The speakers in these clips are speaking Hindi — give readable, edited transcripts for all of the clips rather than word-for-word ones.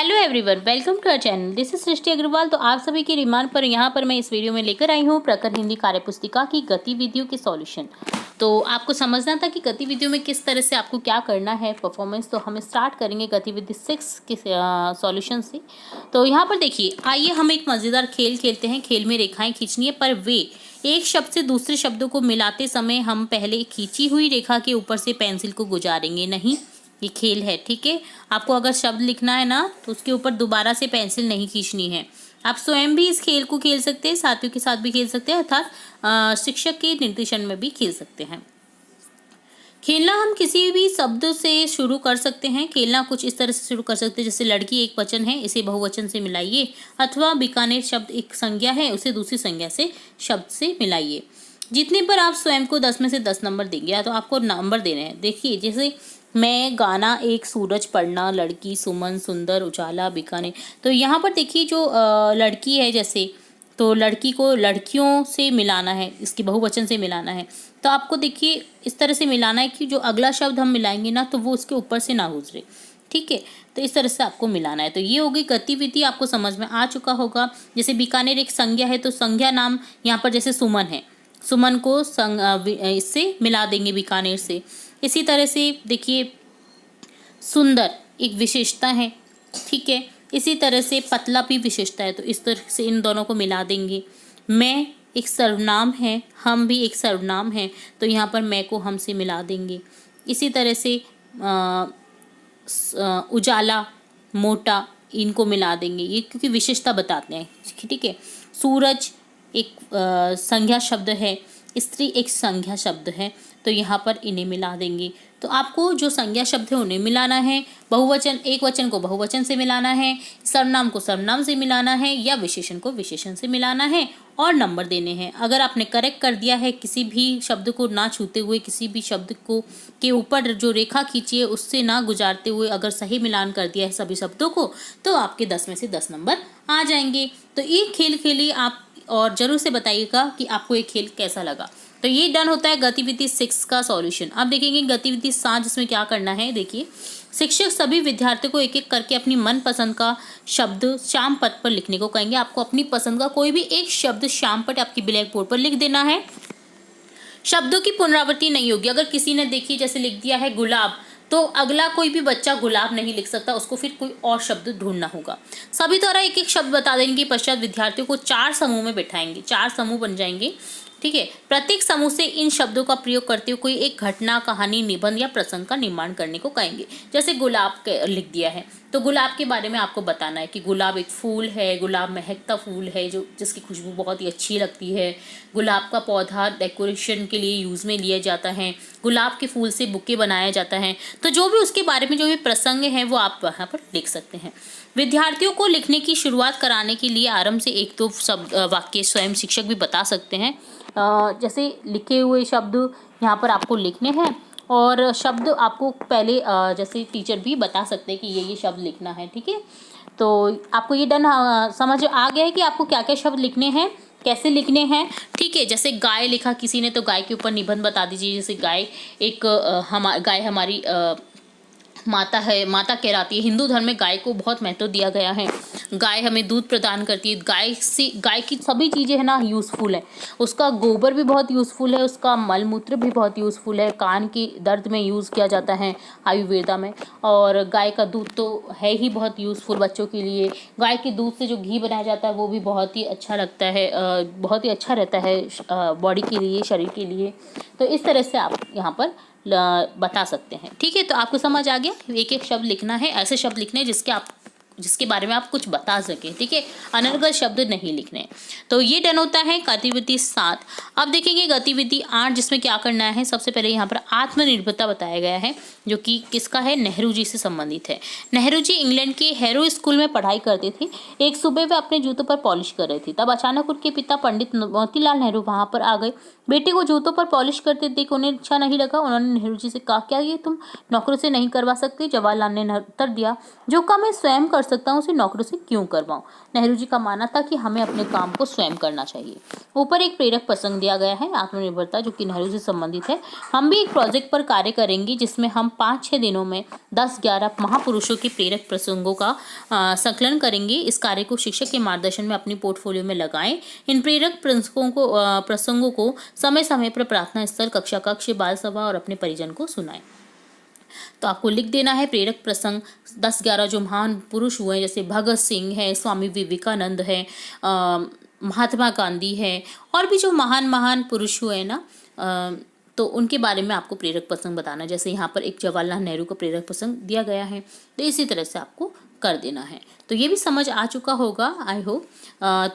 Hello everyone, welcome to our channel. This is Srishti Agarwal. तो आप सभी की डिमांड पर यहाँ पर मैं इस वीडियो में लेकर आई हूँ प्रकर हिंदी कार्यपुस्तिका की गतिविधियों के सॉल्यूशन। तो आपको समझना था कि गतिविधियों में किस तरह से आपको क्या करना है परफॉर्मेंस। तो हम स्टार्ट करेंगे गतिविधि 6 के सॉल्यूशन से। तो यहाँ पर देखिए, आइए हम एक मज़ेदार खेल खेलते हैं। खेल में रेखाएं खींचनी है, पर वे एक शब्द से दूसरे शब्दों को मिलाते समय हम पहले खींची हुई रेखा के ऊपर से पेंसिल को गुजारेंगे नहीं। ये खेल है, ठीक है। आपको अगर शब्द लिखना है ना तो उसके ऊपर दोबारा से पेंसिल नहीं खींचनी है। आप स्वयं भी इस खेल को खेल सकते हैं, साथियों के साथ भी खेल सकते हैं, अर्थात शिक्षक के निर्देशन में भी खेल सकते हैं। खेलना हम किसी भी शब्द से शुरू कर सकते हैं। खेलना कुछ इस तरह से शुरू कर सकते हैं, जैसे लड़की एक वचन है, इसे बहुवचन से मिलाइए, अथवा बीकानेर शब्द एक संज्ञा है, उसे दूसरी संज्ञा से शब्द से मिलाइए। जितने पर आप स्वयं को 10 में से 10 नंबर देंगे, या तो आपको नंबर देने हैं। देखिए, जैसे मैं, गाना, एक, सूरज, पढ़ना, लड़की, सुमन, सुंदर, उजाला, बीकानेर। तो यहाँ पर देखिए जो लड़की है, जैसे तो लड़की को लड़कियों से मिलाना है, इसकी बहुवचन से मिलाना है। तो आपको देखिए इस तरह से मिलाना है कि जो अगला शब्द हम मिलाएंगे ना तो वो उसके ऊपर से ना गुजरे, ठीक है। तो इस तरह से आपको मिलाना है। तो ये होगी गतिविधि, आपको समझ में आ चुका होगा। जैसे बीकानेर एक संज्ञा है, तो संज्ञा नाम यहाँ पर जैसे सुमन है, सुमन को इससे मिला देंगे बीकानेर से। इसी तरह से देखिए सुंदर एक विशेषता है, ठीक है। इसी तरह से पतला भी विशेषता है, तो इस तरह से इन दोनों को मिला देंगे। मैं एक सर्वनाम है, हम भी एक सर्वनाम है, तो यहाँ पर मैं को हम से मिला देंगे। इसी तरह से उजाला, मोटा, इनको मिला देंगे, ये क्योंकि विशेषता बताते हैं, ठीक है। सूरज एक संज्ञा शब्द है, स्त्री एक संज्ञा शब्द है, तो यहाँ पर इन्हें मिला देंगे। तो आपको जो संज्ञा शब्द है उन्हें मिलाना है, बहुवचन एक वचन को बहुवचन से मिलाना है, सर्वनाम को सर्वनाम से मिलाना है, या विशेषण को विशेषण से मिलाना है, और नंबर देने हैं। अगर आपने करेक्ट कर दिया है, किसी भी शब्द को ना छूते हुए, किसी भी शब्द को के ऊपर जो रेखा खींची है उससे ना गुजारते हुए अगर सही मिलान कर दिया है सभी शब्दों को, तो आपके 10 में से 10 नंबर आ जाएंगे। तो ये खेल खेलिए आप, और जरूर से बताइएगा कि आपको ये खेल कैसा लगा। तो ये डन होता है गतिविधि 6 का सॉल्यूशन। अब देखेंगे गतिविधि 7, जिसमें क्या करना है। देखिए, शिक्षक सभी विद्यार्थियों को एक एक करके अपनी मनपसंद का शब्द श्याम पट पर लिखने को कहेंगे। आपको अपनी पसंद का कोई भी एक शब्द श्याम पट आपकी ब्लैक बोर्ड पर लिख देना है। शब्दों की पुनरावृत्ति नहीं होगी। अगर किसी ने देखिए जैसे लिख दिया है गुलाब, तो अगला कोई भी बच्चा गुलाब नहीं लिख सकता, उसको फिर कोई और शब्द ढूंढना होगा। सभी द्वारा एक एक शब्द बता देने के पश्चात विद्यार्थियों को 4 समूह में बैठाएंगे, 4 समूह बन जाएंगे, ठीक है। प्रत्येक समूह से इन शब्दों का प्रयोग करते हुए कोई एक घटना, कहानी, निबंध या प्रसंग का निर्माण करने को कहेंगे। जैसे गुलाब लिख दिया है, तो गुलाब के बारे में आपको बताना है कि गुलाब एक फूल है, गुलाब महकता फूल है जो जिसकी खुशबू बहुत ही अच्छी लगती है। गुलाब का पौधा डेकोरेशन के लिए यूज़ में लिया जाता है। गुलाब के फूल से बुके बनाया जाता है। तो जो भी उसके बारे में जो भी प्रसंग है वो आप वहाँ पर लिख सकते हैं। विद्यार्थियों को लिखने की शुरुआत कराने के लिए आरंभ से 1-2 शब्द वाक्य स्वयं शिक्षक भी बता सकते हैं। जैसे लिखे हुए शब्द यहाँ पर आपको लिखने हैं, और शब्द आपको पहले जैसे टीचर भी बता सकते हैं कि ये शब्द लिखना है, ठीक है। तो आपको ये डन समझ आ गया है कि आपको क्या क्या शब्द लिखने हैं, कैसे लिखने हैं, ठीक है। जैसे गाय लिखा किसी ने, तो गाय के ऊपर निबंध बता दीजिए। जैसे गाय एक गाय हमारी माता है, माता कहलाती है। हिंदू धर्म में गाय को बहुत महत्व दिया गया है। गाय हमें दूध प्रदान करती है। गाय की सभी चीज़ें है ना यूज़फुल है। उसका गोबर भी बहुत यूज़फुल है, उसका मल मूत्र भी बहुत यूज़फुल है। कान की दर्द में यूज़ किया जाता है आयुर्वेदा में। और गाय का दूध तो है ही बहुत यूज़फुल बच्चों के लिए। गाय के दूध से जो घी बनाया जाता है वो भी बहुत ही अच्छा लगता है, बहुत ही अच्छा रहता है बॉडी के लिए, शरीर के लिए। तो इस तरह से आप यहाँ पर बता सकते हैं, ठीक है। तो आपको समझ आ गया, एक एक शब्द लिखना है, ऐसे शब्द लिखने हैं जिसके बारे में आप कुछ बता सकें, ठीक है। अनर्गल शब्द नहीं लिखने। तो ये डन होता है गतिविधि 7। अब देखेंगे गतिविधि 8, जिसमें क्या करना है। सबसे पहले यहाँ पर आत्मनिर्भरता बताया गया है, जो कि किसका है, नेहरू जी से संबंधित है। नेहरू जी इंग्लैंड के हैरो स्कूल में पढ़ाई करते थे। एक सुबह वे अपने जूतों पर पॉलिश कर रहे थे, तब अचानक उनके पिता पंडित मोतीलाल नेहरू वहां पर आ गए। बेटे को जूतों पर पॉलिश करते देख उन्हें अच्छा नहीं लगा। उन्होंने नेहरू जी से कहा, क्या ये तुम नौकरों से नहीं करवा सकते? जवाहरलाल ने उत्तर दिया, जो काम मैं स्वयं कर सकता हूँ उसे नौकरों से क्यों करवाऊँ। नेहरू जी का मानना था कि हमें अपने काम को स्वयं करना चाहिए। ऊपर एक प्रेरक प्रसंग दिया गया है आत्मनिर्भरता, जो कि नेहरू से संबंधित है। हम भी एक प्रोजेक्ट पर कार्य करेंगे जिसमें हम 5-6 दिनों में 10-11 महापुरुषों के प्रेरक प्रसंगों का संकलन करेंगे। इस कार्य को शिक्षक के मार्गदर्शन में अपनी पोर्टफोलियो में लगाएं। इन प्रेरक प्रसंगों को समय समय पर प्रार्थना स्थल, कक्षा कक्ष, बाल सभा और अपने परिजन को सुनाएं। तो आपको लिख देना है प्रेरक प्रसंग 10-11 जो महान पुरुष हुए, जैसे भगत सिंह है, स्वामी विवेकानंद है, महात्मा गांधी है, और भी जो महान महान पुरुष हुए ना, तो उनके बारे में आपको प्रेरक प्रसंग बताना। जैसे यहाँ पर एक जवाहरलाल नेहरू का प्रेरक प्रसंग दिया गया है, तो इसी तरह से आपको कर देना है। तो ये भी समझ आ चुका होगा, आई होप।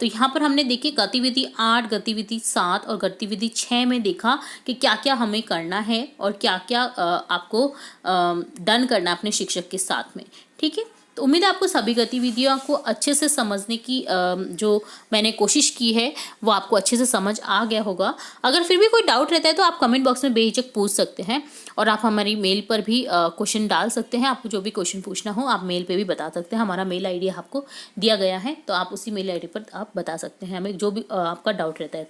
तो यहाँ पर हमने देखी गतिविधि 8, गतिविधि 7 और गतिविधि 6 में देखा कि क्या क्या हमें करना है और क्या क्या आपको डन करना है अपने शिक्षक के साथ में। ठीक है, तो उम्मीद है आपको सभी गतिविधियों को अच्छे से समझने की जो मैंने कोशिश की है वो आपको अच्छे से समझ आ गया होगा। अगर फिर भी कोई डाउट रहता है तो आप कमेंट बॉक्स में बेहिचक पूछ सकते हैं, और आप हमारी मेल पर भी क्वेश्चन डाल सकते हैं। आपको जो भी क्वेश्चन पूछना हो आप मेल पे भी बता सकते हैं। हमारा मेल आईडी आपको दिया गया है, तो आप उसी मेल आईडी पर आप बता सकते हैं हमें जो भी आपका डाउट रहता है।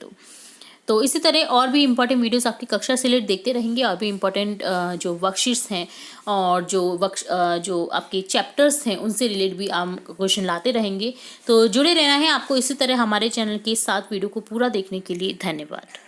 तो इसी तरह और भी इंपॉर्टेंट वीडियोस आपकी कक्षा से रिलेटेड देखते रहेंगे, और भी इंपॉर्टेंट जो वर्कशीट्स हैं और जो आपके चैप्टर्स हैं उनसे रिलेटेड भी हम क्वेश्चन लाते रहेंगे। तो जुड़े रहना है आपको इसी तरह हमारे चैनल के साथ। वीडियो को पूरा देखने के लिए धन्यवाद।